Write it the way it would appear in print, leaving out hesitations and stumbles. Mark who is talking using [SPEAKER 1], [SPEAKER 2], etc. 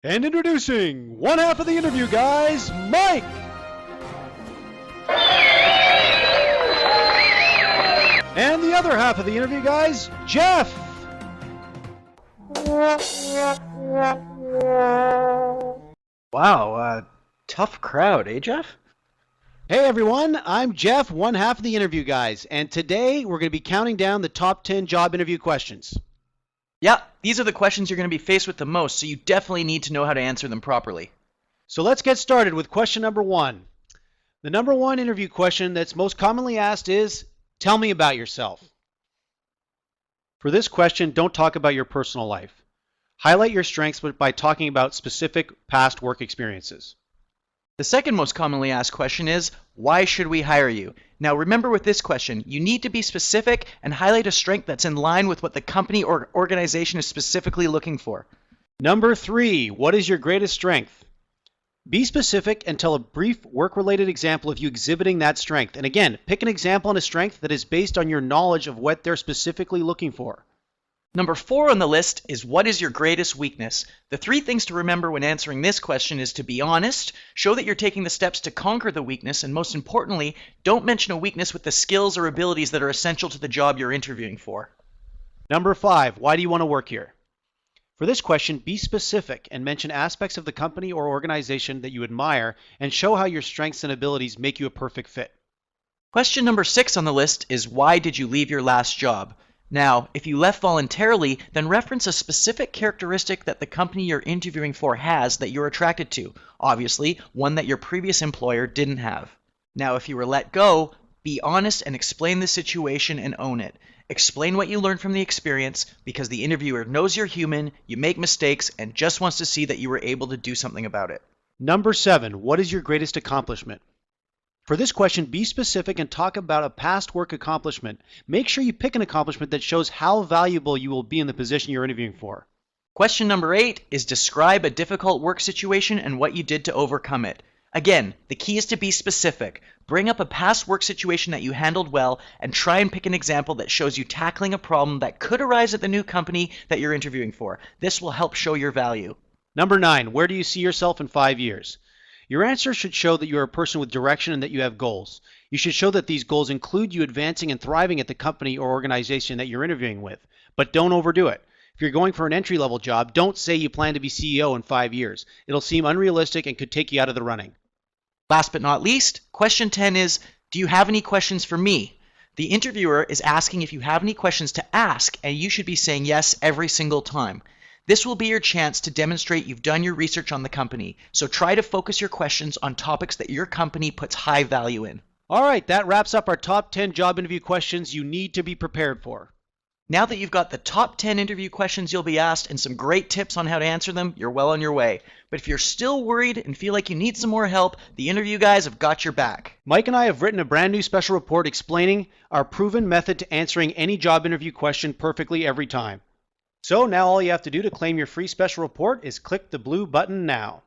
[SPEAKER 1] And introducing one half of the interview, guys, Mike. And the other half of the interview, guys, Jeff.
[SPEAKER 2] Wow, tough crowd, eh, Jeff?
[SPEAKER 1] Hey everyone, I'm Jeff, one half of the interview, guys, and today we're going to be counting down the top 10 job interview questions.
[SPEAKER 2] Yeah, these are the questions you're going to be faced with the most, so you definitely need to know how to answer them properly.
[SPEAKER 1] So let's get started with question number one. The number one interview question that's most commonly asked is, tell me about yourself. For this question, don't talk about your personal life. Highlight your strengths by talking about specific past work experiences.
[SPEAKER 2] The second most commonly asked question is, why should we hire you? Now remember with this question, you need to be specific and highlight a strength that's in line with what the company or organization is specifically looking for.
[SPEAKER 1] Number three, what is your greatest strength? Be specific and tell a brief work-related example of you exhibiting that strength. And again, pick an example on a strength that is based on your knowledge of what they're specifically looking for.
[SPEAKER 2] Number 4 on the list is, what is your greatest weakness? The 3 things to remember when answering this question is to be honest, show that you're taking the steps to conquer the weakness, and most importantly, don't mention a weakness with the skills or abilities that are essential to the job you're interviewing for.
[SPEAKER 1] Number 5, why do you want to work here? For this question, be specific and mention aspects of the company or organization that you admire and show how your strengths and abilities make you a perfect fit.
[SPEAKER 2] Question number 6 on the list is, why did you leave your last job? Now, if you left voluntarily, then reference a specific characteristic that the company you're interviewing for has that you're attracted to. Obviously, one that your previous employer didn't have. Now, if you were let go, be honest and explain the situation and own it. Explain what you learned from the experience, because the interviewer knows you're human, you make mistakes, and just wants to see that you were able to do something about it.
[SPEAKER 1] Number 7, what is your greatest accomplishment? For this question, be specific and talk about a past work accomplishment. Make sure you pick an accomplishment that shows how valuable you will be in the position you're interviewing for.
[SPEAKER 2] Question number 8 is, describe a difficult work situation and what you did to overcome it. Again, the key is to be specific. Bring up a past work situation that you handled well and try and pick an example that shows you tackling a problem that could arise at the new company that you're interviewing for. This will help show your value.
[SPEAKER 1] Number 9, where do you see yourself in 5 years? Your answer should show that you are a person with direction and that you have goals. You should show that these goals include you advancing and thriving at the company or organization that you're interviewing with. But don't overdo it. If you're going for an entry-level job, don't say you plan to be CEO in 5 years. It'll seem unrealistic and could take you out of the running.
[SPEAKER 2] Last but not least, question 10 is, do you have any questions for me? The interviewer is asking if you have any questions to ask, and you should be saying yes every single time. This will be your chance to demonstrate you've done your research on the company, so try to focus your questions on topics that your company puts high value in.
[SPEAKER 1] All right, that wraps up our top 10 job interview questions you need to be prepared for.
[SPEAKER 2] Now that you've got the top 10 interview questions you'll be asked and some great tips on how to answer them, you're well on your way. But if you're still worried and feel like you need some more help, the interview guys have got your back.
[SPEAKER 1] Mike and I have written a brand new special report explaining our proven method to answering any job interview question perfectly every time. So now all you have to do to claim your free special report is click the blue button now.